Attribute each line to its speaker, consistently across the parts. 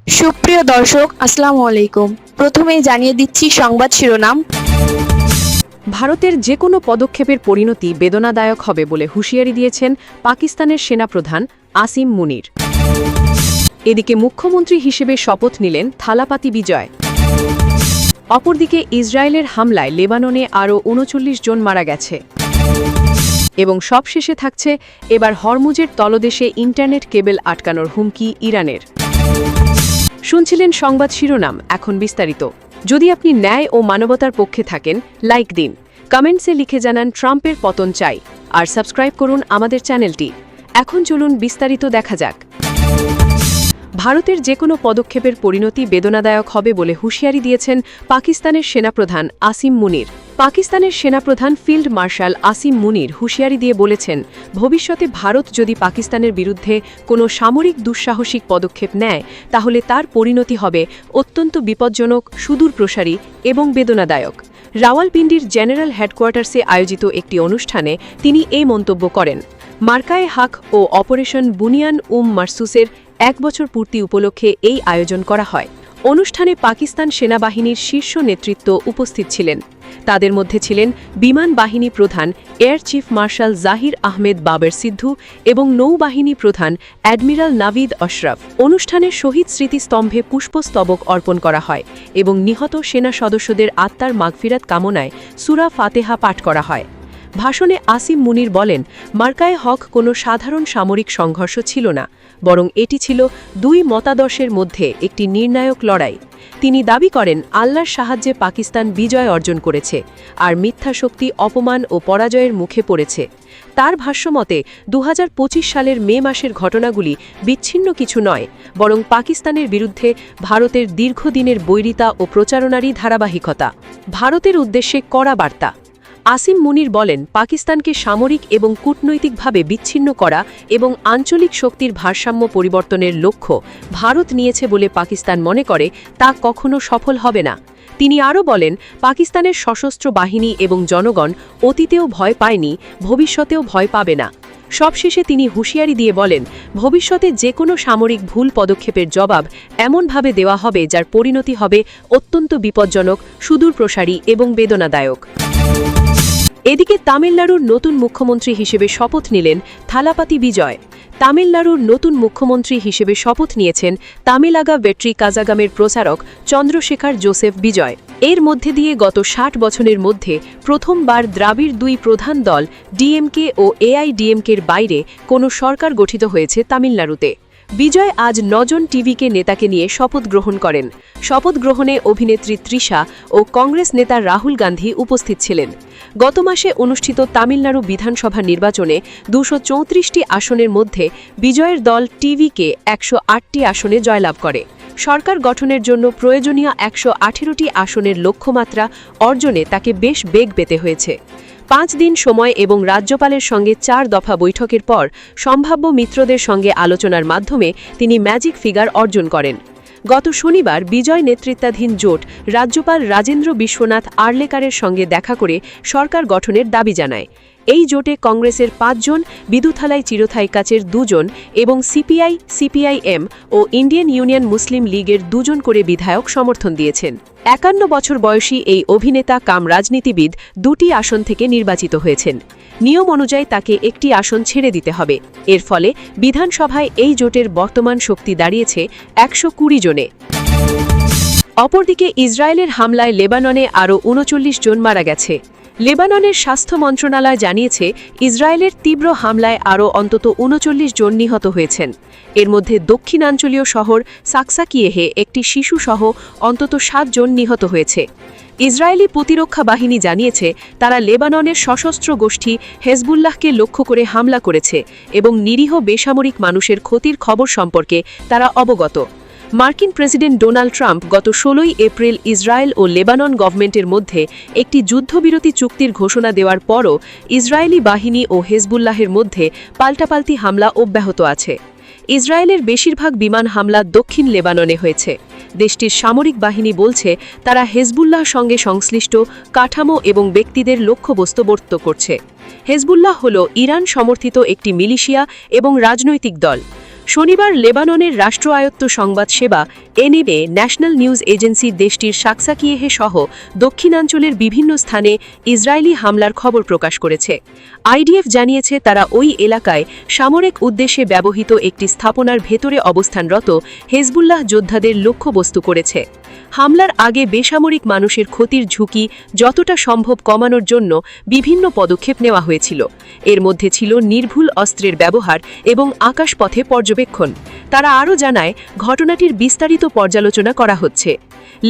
Speaker 1: সুপ্রিয় দর্শক, আসসালামু আলাইকুম। প্রথমেই জানিয়ে দিচ্ছি সংবাদ শিরোনাম।
Speaker 2: ভারতের যে কোনো পদক্ষেপের পরিণতি বেদনাদায়ক হবে বলে হুঁশিয়ারি দিয়েছেন পাকিস্তানের সেনাপ্রধান আসিম মুনির। এদিকে মুখ্যমন্ত্রী হিসেবে শপথ নিলেন থালাপাতি বিজয়। অপরদিকে ইসরায়েলের হামলায় লেবাননে আরও ৩৯ জন মারা গেছে। এবং সবশেষে থাকছে এবার হরমুজের তলদেশে ইন্টারনেট কেবল আটকানোর হুমকি ইরানের। শুনছিলেন সংবাদ শিরোনাম, এখন বিস্তারিত। যদি আপনি ন্যায় ও মানবতার পক্ষে থাকেন, লাইক দিন, কমেন্টসে লিখে জানান ট্রাম্পের পতন চাই, আর সাবস্ক্রাইব করুন আমাদের চ্যানেলটি। এখন চলুন বিস্তারিত দেখা যাক। ভারতের যে কোনো পদক্ষেপের পরিণতি বেদনাদায়ক হবে বলে হুঁশিয়ারি দিয়েছেন পাকিস্তানের সেনাপ্রধান আসিম মুনির। পাকিস্তানের সেনাপ্রধান ফিল্ড মার্শাল আসিম মুনির হুঁশিয়ারি দিয়ে বলেছেন, ভবিষ্যতে ভারত যদি পাকিস্তানের বিরুদ্ধে কোনো সামরিক দুঃসাহসিক পদক্ষেপ নেয়, তাহলে তার পরিণতি হবে অত্যন্ত বিপজ্জনক, সুদূরপ্রসারী এবং বেদনাদায়ক। রাওয়ালপিন্ডির জেনারেল হেডকোয়ার্টার্সে আয়োজিত একটি অনুষ্ঠানে তিনি এই মন্তব্য করেন। মার্কায়ে হক ও অপারেশন বুনিয়ান মারসুসের 1 বছর পূর্তি উপলক্ষে এই আয়োজন করা হয়। অনুষ্ঠানে পাকিস্তান সেনাবাহিনীর শীর্ষ নেতৃত্ব উপস্থিত ছিলেন। তাদের মধ্যে ছিলেন বিমান বাহিনী প্রধান এয়ার চিফ মার্শাল জাহির আহমেদ বাবর সিদ্ধু এবং নৌবাহিনী প্রধান অ্যাডমিরাল নাভিদ আশরাফ। অনুষ্ঠানে শহীদ স্মৃতিস্তম্ভে পুষ্পস্তবক অর্পণ করা হয় এবং নিহত সেনা সদস্যদের আত্মার মাগফিরাত কামনায় সূরা ফাতেহা পাঠ করা হয়। ভাষণে আসিম মুনির বলেন, মার্কায়ে হক কোনো সাধারণ সামরিক সংঘর্ষ ছিল না, বরং এটি ছিল দুই মতাদর্শের মধ্যে একটি নির্ণায়ক লড়াই। তিনি দাবি করেন, আল্লাহর সাহায্যে পাকিস্তান বিজয় অর্জন করেছে, আর মিথ্যা শক্তি অপমান ও পরাজয়ের মুখে পড়েছে। তার ভাষ্যমতে 2025 সালের মে মাসের ঘটনাগুলি বিচ্ছিন্ন কিছু নয়, বরং পাকিস্তানের বিরুদ্ধে ভারতের দীর্ঘদিনের বৈরিতা ও প্রচারণারই ধারাবাহিকতা। ভারতের উদ্দেশ্যে কড়া বার্তা। আসিম মুনির বলেন, পাকিস্তানকে সামরিক এবং কূটনৈতিকভাবে বিচ্ছিন্ন করা এবং আঞ্চলিক শক্তির ভারসাম্য পরিবর্তনের লক্ষ্য ভারত নিয়েছে বলে পাকিস্তান মনে করে, তা কখনো সফল হবে না। তিনি আরও বলেন, পাকিস্তানের সশস্ত্র বাহিনী এবং জনগণ অতীতেও ভয় পায়নি, ভবিষ্যতেও ভয় পাবে না। সবশেষে তিনি হুঁশিয়ারি দিয়ে বলেন, ভবিষ্যতে যে কোনো সামরিক ভুল পদক্ষেপের জবাব এমনভাবে দেওয়া হবে যার পরিণতি হবে অত্যন্ত বিপজ্জনক, সুদূরপ্রসারী এবং বেদনাদায়ক। এদিকে তামিলনাড়ুর নতুন মুখ্যমন্ত্রী হিসেবে শপথ নিলেন থালাপাতি বিজয়। তামিলনাড়ুর নতুন মুখ্যমন্ত্রী হিসেবে শপথ নিয়েছেন তামিলাগা ভেট্রি কাজাগামের প্রচারক চন্দ্রশেখর জোসেফ বিজয়। এর মধ্যে দিয়ে গত 60 বছরের মধ্যে প্রথমবার দ্রাবিড় দুই প্রধান দল ডিএমকে ও এআইডিএমকের বাইরে কোনো সরকার গঠিত হয়েছে তামিলনাড়ুতে। বিজয় আজ 9 জন টিভিকে নেতাকে নিয়ে শপথ গ্রহণ করেন। শপথ গ্রহণে অভিনেত্রী তৃষা ও কংগ্রেস নেতা রাহুল গান্ধী উপস্থিত ছিলেন। গত মাসে অনুষ্ঠিত তামিলনাড়ু বিধানসভা নির্বাচনে 234টি আসনের মধ্যে বিজয়ের দল টিভিকে 108টি আসনে জয়লাভ করে। সরকার গঠনের জন্য প্রয়োজনীয় 118টি আসনের লক্ষ্যমাত্রা অর্জনে তাকে বেশ বেগ পেতে হয়েছে। 5 দিন সময় এবং রাজ্যপালের সঙ্গে 4 দফা বৈঠকের পর সম্ভাব্য মিত্রদের সঙ্গে আলোচনার মাধ্যমে তিনি ম্যাজিক ফিগার অর্জন করেন। গত শনিবার বিজয় নেতৃত্বাধীন জোট রাজ্যপাল রাজেন্দ্র বিশ্বনাথ আর্লেকারের সঙ্গে দেখা করে সরকার গঠনের দাবি জানায়। এই জোটে কংগ্রেসের 5 জন, বিদুথালাই চিরথাই কাচের 2 জন এবং সিপিআই, সিপিআইএম ও ইন্ডিয়ান ইউনিয়ন মুসলিম লীগের 2 জন করে বিধায়ক সমর্থন দিয়েছেন। 51 বছর বয়সী এই অভিনেতা কাম রাজনীতিবিদ 2টি আসন থেকে নির্বাচিত হয়েছেন। নিয়ম অনুযায়ী তাকে একটি আসন ছেড়ে দিতে হবে। এর ফলে বিধানসভায় এই জোটের বর্তমান শক্তি দাঁড়িয়েছে 120 জনে। অপরদিকে ইসরায়েলের হামলায় লেবাননে আরও 39 জন মারা গেছে। লেবাননের স্বাস্থ্য মন্ত্রণালয় জানিয়েছে, ইসরায়েলের তীব্র হামলায় আরও অন্তত 39 জন নিহত হয়েছেন। এর মধ্যে দক্ষিণাঞ্চলীয় শহর সাকসাকিয়েহে একটি শিশুসহ অন্তত 7 জন নিহত হয়েছে। ইসরায়েলি প্রতিরক্ষা বাহিনী জানিয়েছে, তারা লেবাননের সশস্ত্র গোষ্ঠী হেজবুল্লাহকে লক্ষ্য করে হামলা করেছে এবং নিরীহ বেসামরিক মানুষের ক্ষতির খবর সম্পর্কে তারা অবগত। মার্কিন প্রেসিডেন্ট ডোনাল্ড ট্রাম্প গত 16 এপ্রিল ইসরায়েল ও লেবানন গভর্নমেন্টের মধ্যে একটি যুদ্ধবিরতি চুক্তির ঘোষণা দেওয়ার পরও ইসরায়েলি বাহিনী ও হেজবুল্লাহের মধ্যে পাল্টাপাল্টি হামলা অব্যাহত আছে। ইসরায়েলের বেশিরভাগ বিমান হামলা দক্ষিণ লেবাননে হয়েছে। দেশটির সামরিক বাহিনী বলছে, তারা হেজবুল্লাহ সঙ্গে সংশ্লিষ্ট কাঠামো এবং ব্যক্তিদের লক্ষ্যবস্তু করছে। হেজবুল্লাহ হল ইরান সমর্থিত একটি মিলিশিয়া এবং রাজনৈতিক দল। শনিবার লেবাননের রাষ্ট্রায়ত্ত সংবাদ সেবা এনএবএ ন্যাশনাল নিউজ এজেন্সি দেশটির সাকসাকিয়েহে সহ দক্ষিণাঞ্চলের বিভিন্ন স্থানে ইসরায়েলি হামলার খবর প্রকাশ করেছে। আইডিএফ জানিয়েছে তারা ওই এলাকায় সামরিক উদ্দেশ্যে ব্যবহৃত একটি স্থাপনার ভেতরে অবস্থানরত হেজবুল্লাহ যোদ্ধাদের লক্ষ্যবস্তু করেছে। হামলার আগে বেসামরিক মানুষের ক্ষতির ঝুঁকি যতটা সম্ভব কমানোর জন্য বিভিন্ন পদক্ষেপ নেওয়া হয়েছিল। এর মধ্যে ছিল নির্ভুল অস্ত্রের ব্যবহার এবং আকাশপথে পর্যবেক্ষণ। তারা আরও জানায় ঘটনাটির বিস্তারিত পর্যালোচনা করা হচ্ছে।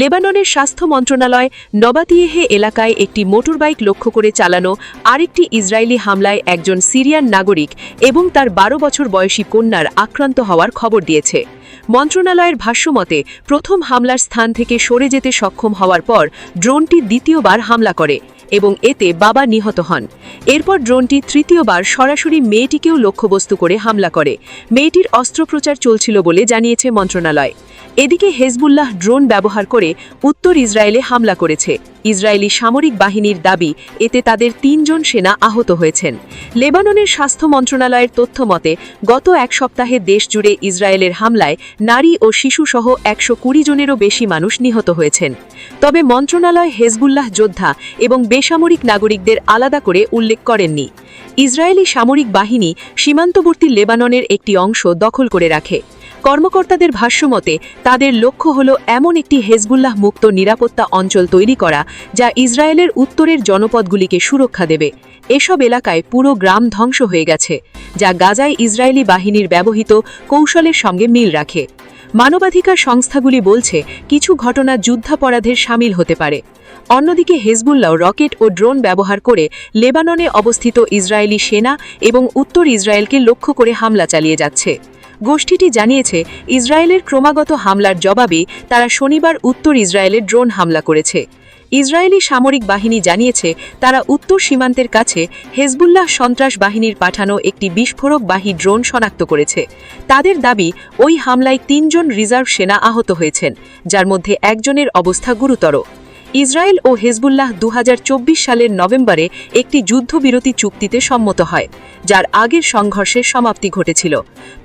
Speaker 2: লেবাননের স্বাস্থ্য মন্ত্রণালয় নবাতিয়েহে এলাকায় একটি মোটরবাইক লক্ষ্য করে চালানো আরেকটি ইসরায়েলি হামলায় একজন সিরিয়ান নাগরিক এবং তার 12 বছর বয়সী কন্যার আক্রান্ত হওয়ার খবর দিয়েছে। মন্ত্রণালয়ের ভাষ্যমতে প্রথম হামলার স্থান থেকে সরে যেতে সক্ষম হওয়ার পর ড্রোনটি দ্বিতীয়বার হামলা করে এবং এতে বাবা নিহত হন। এরপর ড্রোনটি তৃতীয়বার সরাসরি মেয়েটিকেও লক্ষ্যবস্তু করে হামলা করে। মেয়েটির অস্ত্রোপচার চলছিল বলে জানিয়েছে মন্ত্রণালয়। এদিকে হেজবুল্লাহ ড্রোন ব্যবহার করে উত্তর ইসরায়েলে হামলা করেছে। ইসরায়েলি সামরিক বাহিনীর দাবি এতে তাদের 3 জন সেনা আহত হয়েছেন। লেবাননের স্বাস্থ্য মন্ত্রণালয়ের তথ্য মতে গত এক সপ্তাহে দেশ জুড়ে ইসরায়েলের হামলায় নারী ও শিশুসহ 120 জনেরও বেশি মানুষ নিহত হয়েছেন। তবে মন্ত্রণালয় হেজবুল্লাহ যোদ্ধা এবং বেসামরিক নাগরিকদের আলাদা করে উল্লেখ করেননি। ইসরায়েলি সামরিক বাহিনী সীমান্তবর্তী লেবাননের একটি অংশ দখল করে রাখে। কর্মকর্তাদের ভাষ্যমতে তাদের লক্ষ্য হল এমন একটি হেজবুল্লাহ মুক্ত নিরাপত্তা অঞ্চল তৈরি করা যা ইসরায়েলের উত্তরের জনপদগুলিকে সুরক্ষা দেবে। এসব এলাকায় পুরো গ্রাম ধ্বংস হয়ে গেছে, যা গাজায় ইসরায়েলি বাহিনীর ব্যবহৃত কৌশলের সঙ্গে মিল রাখে। মানবাধিকার সংস্থাগুলি বলছে কিছু ঘটনা যুদ্ধাপরাধের শামিল হতে পারে। অন্যদিকে হেজবুল্লাহ রকেট ও ড্রোন ব্যবহার করে লেবাননে অবস্থিত ইসরায়েলি সেনা এবং উত্তর ইসরায়েলকে লক্ষ্য করে হামলা চালিয়ে যাচ্ছে। গোষ্ঠীটি জানিয়েছে ইসরায়েলের ক্রমাগত হামলার জবাবে তারা শনিবার উত্তর ইসরায়েলে ড্রোন হামলা করেছে। ইসরায়েলি সামরিক বাহিনী জানিয়েছে তারা উত্তর সীমান্তের কাছে হেজবুল্লাহ সন্ত্রাস বাহিনীর পাঠানো একটি বিস্ফোরকবাহী ড্রোন শনাক্ত করেছে। তাদের দাবি ওই হামলায় 3 জন রিজার্ভ সেনা আহত হয়েছেন, যার মধ্যে একজনের অবস্থা গুরুতর। ইসরায়েল ও হেজবুল্লাহ 2024 সালের নভেম্বরে একটি যুদ্ধবিরতি চুক্তিতে সম্মত হয়, যার আগের সংঘর্ষের সমাপ্তি ঘটেছিল।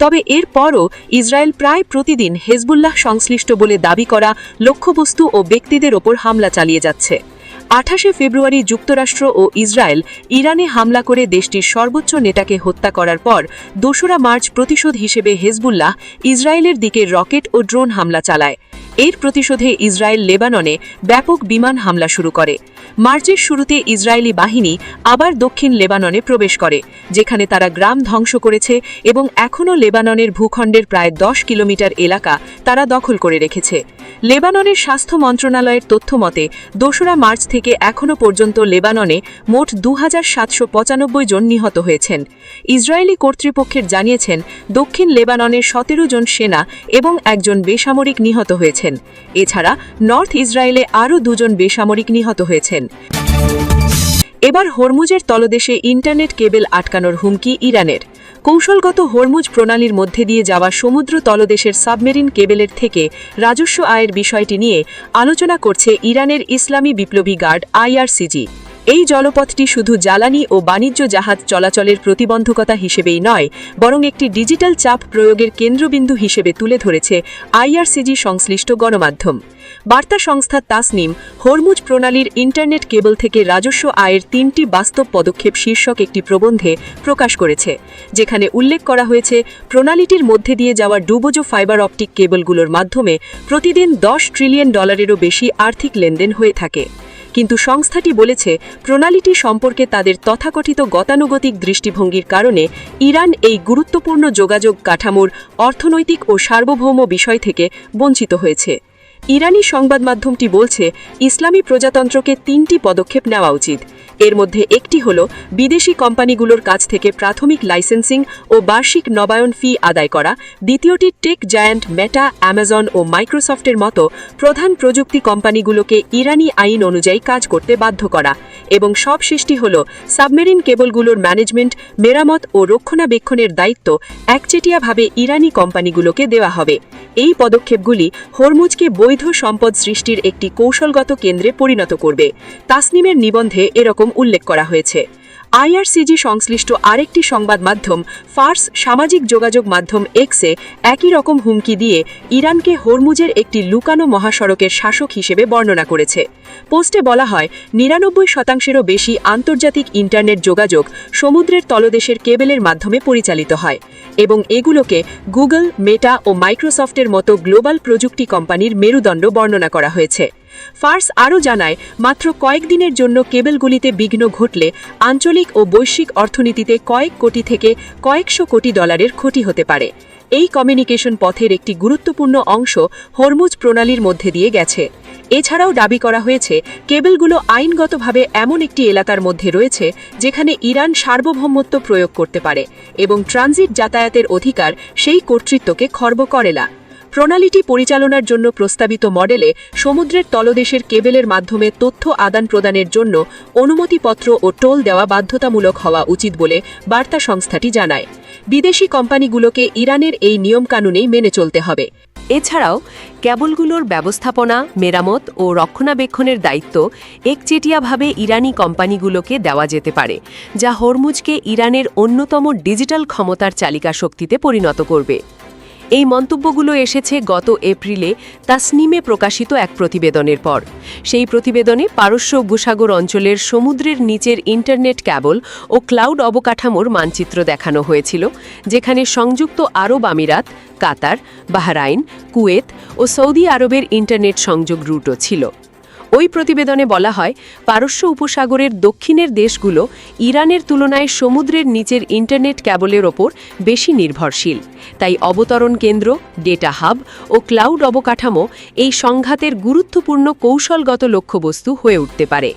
Speaker 2: তবে এরপরও ইসরায়েল প্রায় প্রতিদিন হেজবুল্লাহ সংশ্লিষ্ট বলে দাবি করা লক্ষ্যবস্তু ও ব্যক্তিদের ওপর হামলা চালিয়ে যাচ্ছে। 28 ফেব্রুয়ারি যুক্তরাষ্ট্র ও ইসরায়েল ইরানে হামলা করে দেশটির সর্বোচ্চ নেতাকে হত্যা করার পর 2 মার্চ প্রতিশোধ হিসেবে হেজবুল্লাহ ইসরায়েলের দিকে রকেট ও ড্রোন হামলা চালায়। এর প্রতিশোধে ইসরায়েল লেবাননে ব্যাপক বিমান হামলা শুরু করে। মার্চের শুরুতে ইসরায়েলি বাহিনী আবার দক্ষিণ লেবাননে প্রবেশ করে, যেখানে তারা গ্রাম ধ্বংস করেছে এবং এখনও লেবাননের ভূখণ্ডের প্রায় 10 কিলোমিটার এলাকা তারা দখল করে রেখেছে। লেবাননের স্বাস্থ্য মন্ত্রণালয়ের তথ্যমতে 2 মার্চ থেকে এখনও পর্যন্ত লেবাননে মোট 2795 জন নিহত হয়েছেন। ইসরায়েলি কর্তৃপক্ষের জানিয়েছেন দক্ষিণ লেবাননের 17 জন সেনা এবং একজন বেসামরিক নিহত হয়েছেন। এছাড়া নর্থ ইসরায়েলে আরও 2 জন বেসামরিক নিহত হয়েছেন। এবার হরমুজের তলদেশে ইন্টারনেট কেবল আটকানোর হুমকি ইরানের। কৌশলগত হরমুজ প্রণালীর মধ্যে দিয়ে যাওয়া সমুদ্র তলদেশের সাবমেরিন কেবলের থেকে রাজস্ব আয়ের বিষয়টি নিয়ে আলোচনা করছে ইরানের ইসলামী বিপ্লবী গার্ড আইআরসিজি। এই জলপথটি শুধু জ্বালানি ও বাণিজ্য জাহাজ চলাচলের প্রতিবন্ধকতা হিসেবেই নয়, বরং একটি ডিজিটাল চাপ প্রয়োগের কেন্দ্রবিন্দু হিসেবে তুলে ধরেছে আইআরসিজি সংশ্লিষ্ট গণমাধ্যম। বার্তা সংস্থা তাসনিম হরমুজ প্রণালীর ইন্টারনেট কেবল থেকে রাজস্ব আয়ের 3টি বাস্তব পদক্ষেপ শীর্ষক একটি প্রবন্ধে প্রকাশ করেছে, যেখানে উল্লেখ করা হয়েছে প্রণালীটির মধ্যে দিয়ে যাওয়া ডুবোজো ফাইবার অপটিক কেবলগুলোর মাধ্যমে প্রতিদিন $10 ট্রিলিয়নেরও বেশি আর্থিক লেনদেন হয়ে থাকে। কিন্তু সংস্থাটি বলেছে প্রণালীটি সম্পর্কে তাদের তথাকথিত গতানুগতিক দৃষ্টিভঙ্গির কারণে ইরান এই গুরুত্বপূর্ণ যোগাযোগ কাঠামোর অর্থনৈতিক ও সার্বভৌম বিষয় থেকে বঞ্চিত হয়েছে। ইরানি সংবাদ মাধ্যমটি বলছে ইসলামী প্রজাতন্ত্রকে 3টি পদক্ষেপ নেওয়া উচিত। এর মধ্যে একটি হল বিদেশি কোম্পানিগুলোর কাছ থেকে প্রাথমিক লাইসেন্সিং ও বার্ষিক নবায়ন ফি আদায় করা, দ্বিতীয়টি টেক জায়ান্ট মেটা, অ্যামাজন ও মাইক্রোসফটের মতো প্রধান প্রযুক্তি কোম্পানিগুলোকে ইরানি আইন অনুযায়ী কাজ করতে বাধ্য করা, এবং সবশেষটি হল সাবমেরিন কেবলগুলোর ম্যানেজমেন্ট, মেরামত ও রক্ষণাবেক্ষণের দায়িত্ব একচেটিয়াভাবে ইরানি কোম্পানিগুলোকে দেওয়া হবে। এই পদক্ষেপগুলি হরমুজকে বৈধ সম্পদ সৃষ্টির একটি কৌশলগত কেন্দ্রে পরিণত করবে। তাসনিমের নিবন্ধে এরকম উল্লেখ করা হয়েছে। আইআরসিজি সংশ্লিষ্ট আরেকটি সংবাদ মাধ্যম ফার্স সামাজিক যোগাযোগ মাধ্যম এক্সে একই রকম হুমকি দিয়ে ইরানকে হরমুজের একটি লুকানো মহাসড়কের শাসক হিসেবে বর্ণনা করেছে। পোস্টে বলা হয় 99%-এরও বেশি আন্তর্জাতিক ইন্টারনেট যোগাযোগ সমুদ্রের তলদেশের কেবলের মাধ্যমে পরিচালিত হয় এবং এগুলোকে গুগল, মেটা ও মাইক্রোসফটের মতো গ্লোবাল প্রযুক্তি কোম্পানির মেরুদণ্ড বর্ণনা করা হয়েছে। ফার্স আরও জানায়, মাত্র কয়েকদিনের জন্য কেবলগুলিতে বিঘ্ন ঘটলে আঞ্চলিক ও বৈশ্বিক অর্থনীতিতে কয়েক কোটি থেকে কয়েকশো কোটি ডলারের ক্ষতি হতে পারে। এই কমিউনিকেশন পথের একটি গুরুত্বপূর্ণ অংশ হরমুজ প্রণালীর মধ্যে দিয়ে গেছে। এছাড়াও দাবি করা হয়েছে, কেবলগুলো আইনগতভাবে এমন একটি এলাকার মধ্যে রয়েছে যেখানে ইরান সার্বভৌমত্ব প্রয়োগ করতে পারে এবং ট্রানজিট যাতায়াতের অধিকার সেই কর্তৃত্বকে খর্ব করে না। প্রণালীটি পরিচালনার জন্য প্রস্তাবিত মডেলে সমুদ্রের তলদেশের কেবলের মাধ্যমে তথ্য আদান প্রদানের জন্য অনুমতিপত্র ও টোল দেওয়া বাধ্যতামূলক হওয়া উচিত বলে বার্তা সংস্থাটি জানায়। বিদেশি কোম্পানিগুলোকে ইরানের এই নিয়মকানুনেই মেনে চলতে হবে।
Speaker 3: এছাড়াও কেবলগুলোর ব্যবস্থাপনা, মেরামত ও রক্ষণাবেক্ষণের দায়িত্ব একচেটিয়াভাবে ইরানি কোম্পানিগুলোকে দেওয়া যেতে পারে, যা হরমুজকে ইরানের অন্যতম ডিজিটাল ক্ষমতার চালিকা শক্তিতে পরিণত করবে। এই মন্তব্যগুলো এসেছে গত এপ্রিলে তাসনিমে প্রকাশিত এক প্রতিবেদনের পর। সেই প্রতিবেদনে পারস্য উপসাগর অঞ্চলের সমুদ্রের নিচের ইন্টারনেট ক্যাবল ও ক্লাউড অবকাঠামোর মানচিত্র দেখানো হয়েছিল, যেখানে সংযুক্ত আরব আমিরাত, কাতার, বাহরাইন, কুয়েত ও সৌদি আরবের ইন্টারনেট সংযোগ রুটও ছিল। ওই প্রতিবেদনে বলা হয়, পারস্য উপসাগরের দক্ষিণের দেশগুলো ইরানের তুলনায় সমুদ্রের নিচের ইন্টারনেট ক্যাবলের ওপর বেশি নির্ভরশীল। তাই অবতরণ কেন্দ্র, ডেটা হাব ও ক্লাউড অবকাঠামো এই সংঘাতের গুরুত্বপূর্ণ কৌশলগত লক্ষ্যবস্তু হয়ে উঠতে পারে।